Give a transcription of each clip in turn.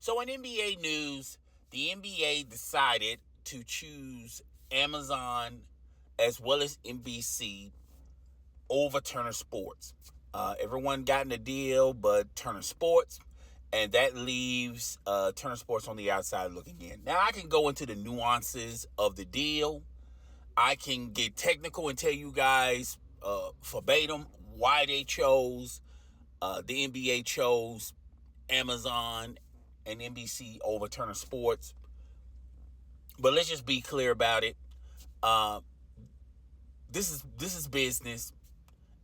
So in NBA news, the NBA decided to choose Amazon as well as NBC over Turner Sports. Everyone got in the deal but Turner Sports, and that leaves Turner Sports on the outside looking in. Now, I can go into the nuances of the deal. I can get technical and tell you guys verbatim why they chose, the NBA chose Amazon and NBC over Turner Sports. But let's just be clear about it. This is business.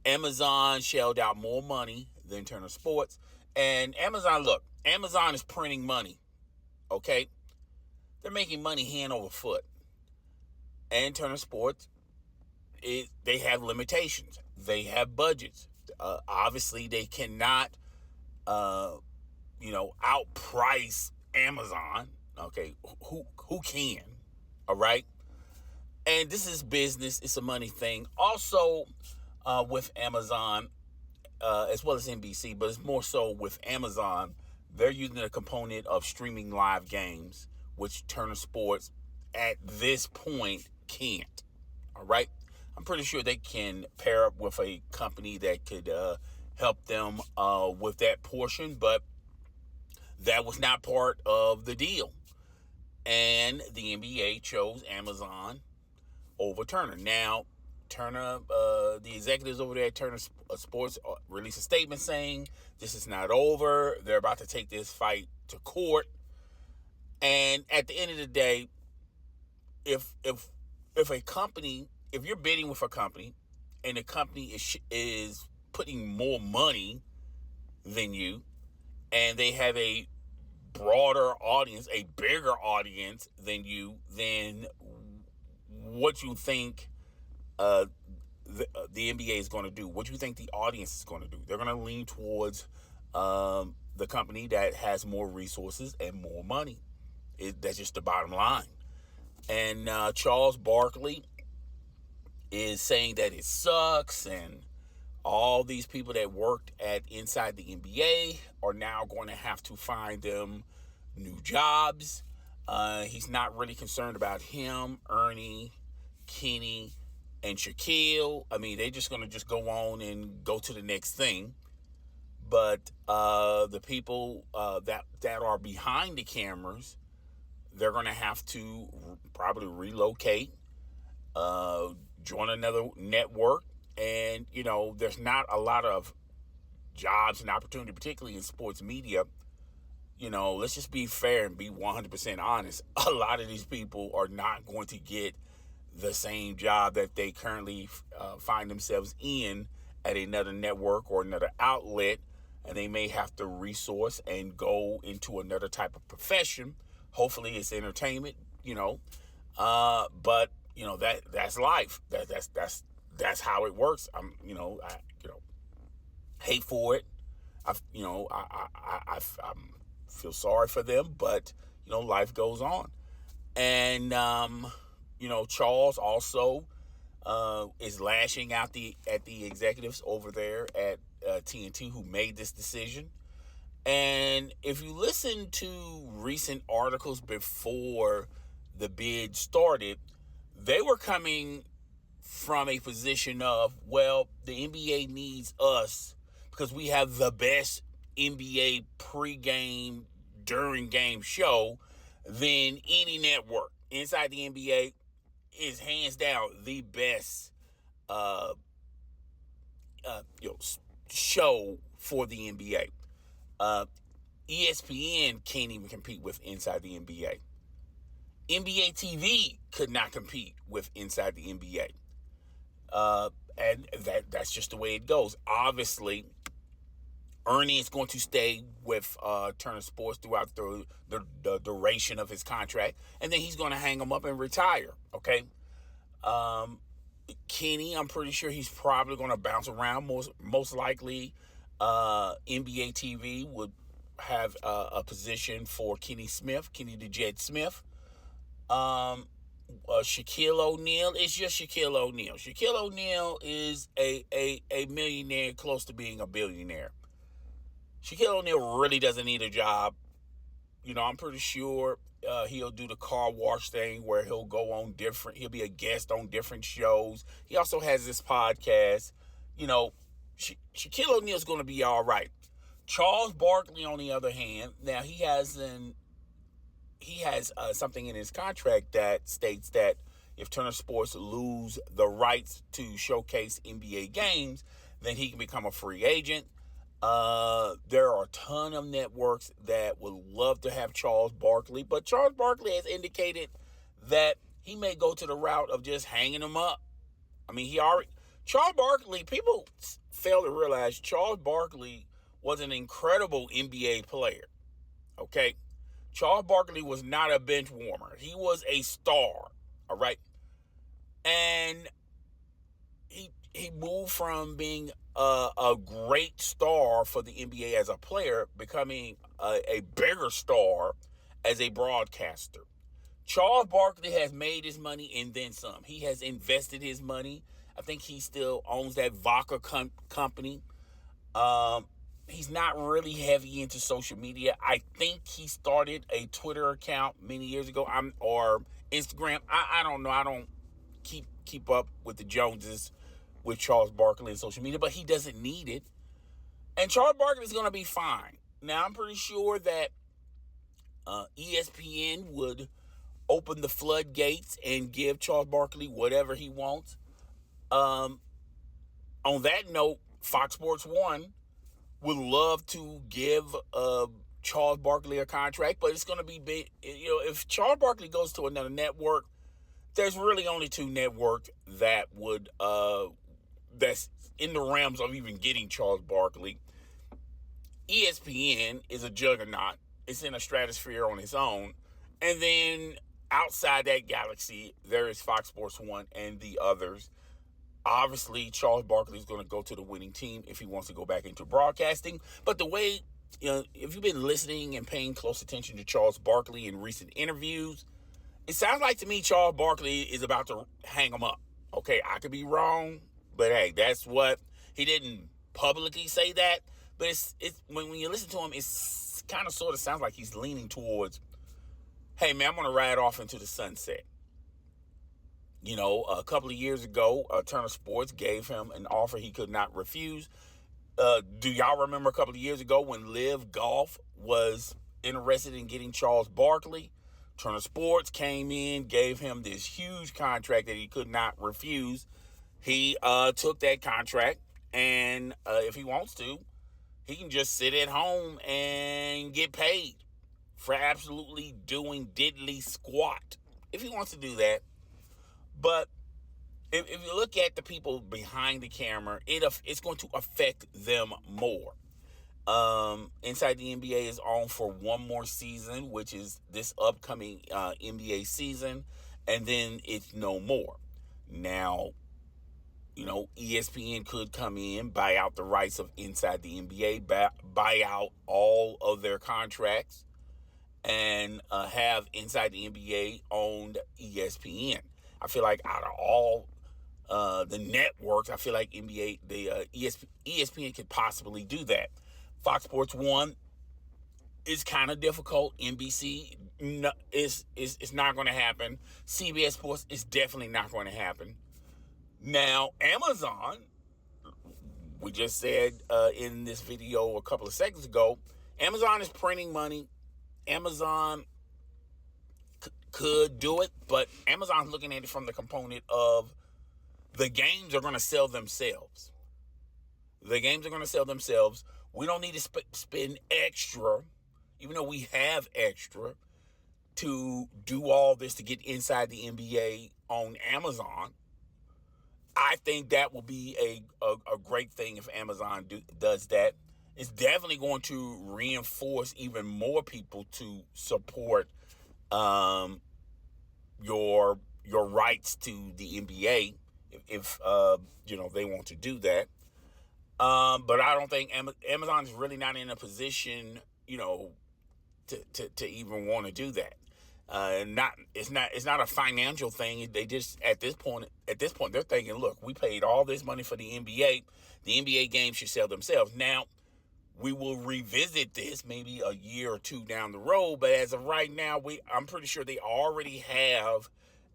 Amazon shelled out more money than Turner Sports. And Amazon is printing money. Okay? They're making money hand over foot. And Turner Sports, they have limitations. They have budgets. Obviously, they cannot, outprice Amazon. Okay? Who can? All right? And this is business. It's a money thing. Also, with Amazon, as well as NBC, but it's more so with Amazon, they're using a component of streaming live games, which Turner Sports at this point can't. All right. I'm pretty sure they can pair up with a company that could help them with that portion, but that was not part of the deal. And the NBA chose Amazon over Turner. Now, Turner, the executives over there at Turner Sports released a statement saying this is not over. They're about to take this fight to court. And at the end of the day, if a company, if you're bidding with a company and the company is putting more money than you, and they have a broader audience, a bigger audience than you, then what you think the NBA is going to do, what you think the audience is going to do. They're going to lean towards the company that has more resources and more money. That's just the bottom line. And Charles Barkley is saying that it sucks, and all these people that worked at inside the NBA are now going to have to find them new jobs. He's not really concerned about him, Ernie, Kenny, and Shaquille. I mean, they're just going to just go on and go to the next thing. But the people that are behind the cameras, they're going to have to probably relocate, join another network. And, there's not a lot of jobs and opportunity, particularly in sports media. Let's just be fair and be 100% honest. A lot of these people are not going to get the same job that they currently find themselves in at another network or another outlet. And they may have to resource and go into another type of profession. Hopefully it's entertainment, but that's life. That's how it works. I hate for it. I feel sorry for them, but life goes on. And Charles also is lashing out at the executives over there at TNT who made this decision. And if you listen to recent articles before the bid started, they were coming from a position of, well, the NBA needs us because we have the best NBA pregame, during game show than any network. Inside the NBA is hands down the best show for the NBA. ESPN can't even compete with Inside the NBA. NBA TV could not compete with Inside the NBA. And that's just the way it goes. Obviously, Ernie is going to stay with Turner Sports throughout the duration of his contract, and then he's going to hang him up and retire. Okay. Kenny, I'm pretty sure he's probably going to bounce around. Most likely, NBA TV would have a position for Kenny the Jet Smith. Shaquille O'Neal, it's just Shaquille O'Neal. Shaquille O'Neal is a millionaire close to being a billionaire. Shaquille O'Neal really doesn't need a job. I'm pretty sure he'll do the car wash thing where he'll be a guest on different shows. He also has this podcast. Shaquille O'Neal's going to be all right. Charles Barkley, on the other hand, now he has something in his contract that states that if Turner Sports lose the rights to showcase NBA games, then he can become a free agent. There are a ton of networks that would love to have Charles Barkley, but Charles Barkley has indicated that he may go to the route of just hanging him up. Charles Barkley, people fail to realize Charles Barkley was an incredible NBA player. Okay? Charles Barkley was not a bench warmer. He was a star. All right? And he moved from being a great star for the NBA as a player, becoming a bigger star as a broadcaster. Charles Barkley has made his money and then some. He has invested his money. I think he still owns that vodka company. He's not really heavy into social media. I think he started a Twitter account many years ago, or Instagram. I don't know. I don't keep up with the Joneses with Charles Barkley and social media, but he doesn't need it. And Charles Barkley is going to be fine. Now, I'm pretty sure that ESPN would open the floodgates and give Charles Barkley whatever he wants. On that note, Fox Sports 1 would love to give Charles Barkley a contract, but it's going to be big. If Charles Barkley goes to another network, there's really only two networks that would that's in the realms of even getting Charles Barkley. ESPN is a juggernaut. It's in a stratosphere on its own. And then outside that galaxy, there is Fox Sports 1 and the others. Obviously, Charles Barkley is going to go to the winning team if he wants to go back into broadcasting. But the way, if you've been listening and paying close attention to Charles Barkley in recent interviews, it sounds like to me Charles Barkley is about to hang him up. Okay, I could be wrong, but hey, that's what he didn't publicly say that. But it's when you listen to him, it's kind of sort of sounds like he's leaning towards, hey man, I'm going to ride off into the sunset. A couple of years ago, Turner Sports gave him an offer he could not refuse. Do y'all remember a couple of years ago when Live Golf was interested in getting Charles Barkley? Turner Sports came in, gave him this huge contract that he could not refuse. He took that contract, and if he wants to, he can just sit at home and get paid for absolutely doing diddly squat if he wants to do that. But if you look at the people behind the camera, it's going to affect them more. Inside the NBA is on for one more season, which is this upcoming NBA season, and then it's no more. Now, ESPN could come in, buy out the rights of Inside the NBA, buy out all of their contracts, and have Inside the NBA owned ESPN. I feel like out of all the networks, I feel like ESPN could possibly do that. Fox Sports 1 is kind of difficult. NBC is not going to happen. CBS Sports is definitely not going to happen. Now, Amazon, we just said in this video a couple of seconds ago, Amazon is printing money. Amazon could do it, but Amazon's looking at it from the component of the games are going to sell themselves. The games are going to sell themselves. We don't need to spend extra, even though we have extra, to do all this to get Inside the NBA on Amazon. I think that will be a great thing if Amazon does that. It's definitely going to reinforce even more people to support your rights to the NBA if they want to do that. But I don't think Amazon is really not in a position, to even want to do that. It's not a financial thing. They just at this point they're thinking, look, we paid all this money for the NBA. The NBA games should sell themselves. Now, we will revisit this maybe a year or two down the road. But as of right now, I'm pretty sure they already have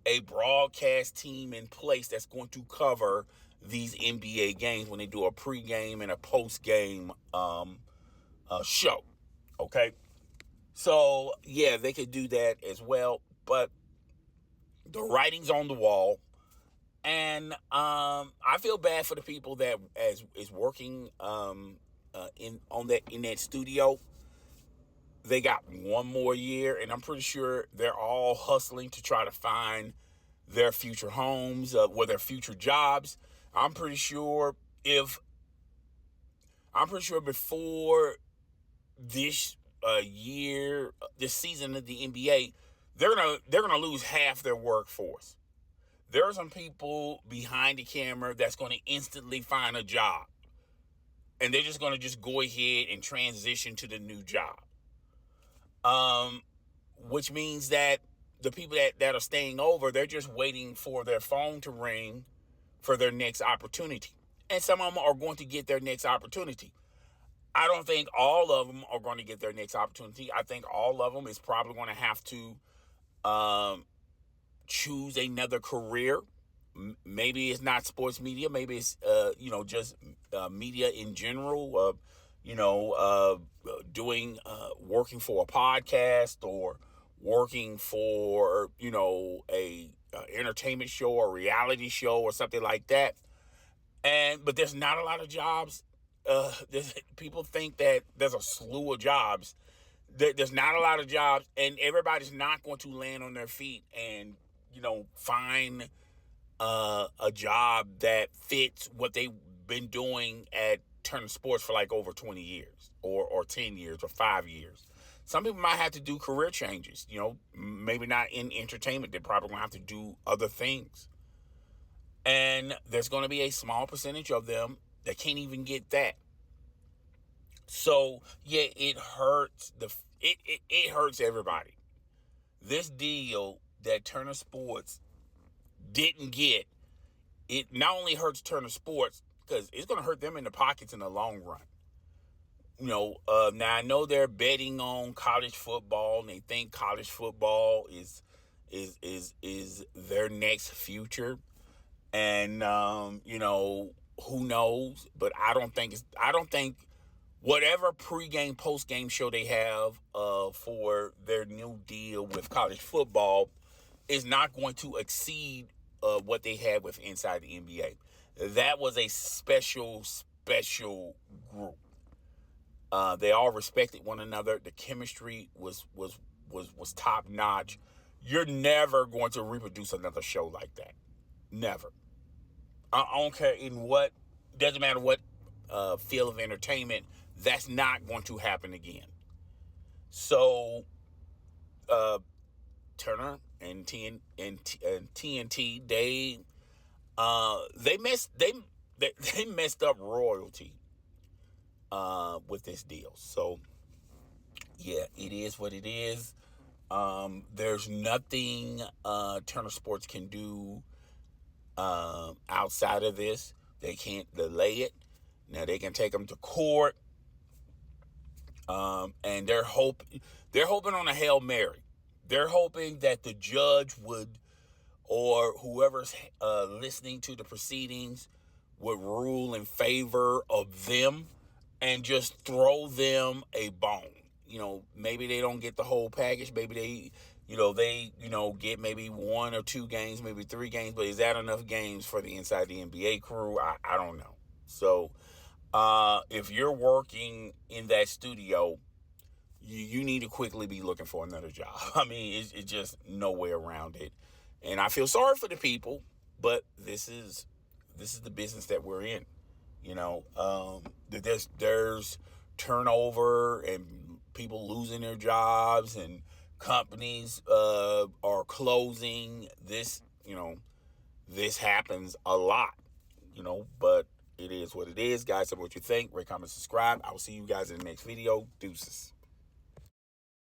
a broadcast team in place that's going to cover these NBA games when they do a pregame and a postgame show. Okay, so yeah, they could do that as well. But the writing's on the wall, and I feel bad for the people that is working in that studio. They got one more year, and I'm pretty sure they're all hustling to try to find their future homes, or their future jobs. I'm pretty sure before this year, this season of the NBA, they're gonna lose half their workforce. There are some people behind the camera that's going to instantly find a job, and they're just going to just go ahead and transition to the new job. Which means that the people that are staying over, they're just waiting for their phone to ring for their next opportunity. And some of them are going to get their next opportunity. I don't think all of them are going to get their next opportunity. I think all of them is probably going to have to choose another career. Maybe it's not sports media. Maybe it's just media in general. Doing working for a podcast, or working for a entertainment show or reality show or something like that. But there's not a lot of jobs. People think that there's a slew of jobs. There's not a lot of jobs, and everybody's not going to land on their feet and find a job that fits what they've been doing at Turner Sports for like over 20 years or 10 years or 5 years. Some people might have to do career changes, maybe not in entertainment. They're probably going to have to do other things. And there's going to be a small percentage of them that can't even get that. So, yeah, it hurts. It hurts everybody. This deal that Turner Sports didn't get, it not only hurts Turner Sports, because it's going to hurt them in the pockets in the long run. Now I know they're betting on college football, and they think college football is their next future. And who knows? But I don't think whatever pregame, postgame show they have for their new deal with college football is not going to exceed what they had with Inside the NBA. That was a special group. They all respected one another. The chemistry was top notch. You're never going to reproduce another show like that. Never. I don't care in what. Doesn't matter what field of entertainment. That's not going to happen again. So, Turner and TNT, they messed up royalty with this deal. So yeah, it is what it is. There's nothing Turner Sports can do outside of this. They can't delay it. Now they can take them to court, and they're hoping on a Hail Mary. They're hoping that the judge would, or whoever's listening to the proceedings, would rule in favor of them and just throw them a bone. Maybe they don't get the whole package. Maybe they get maybe 1 or 2 games, maybe 3 games. But is that enough games for the Inside the NBA crew? I don't know. So if you're working in that studio, you need to quickly be looking for another job. I mean, it's just no way around it. And I feel sorry for the people, but this is the business that we're in. There's turnover and people losing their jobs, and companies are closing. This happens a lot. But it is what it is. Guys, tell me what you think. Rate, comment, subscribe. I will see you guys in the next video. Deuces.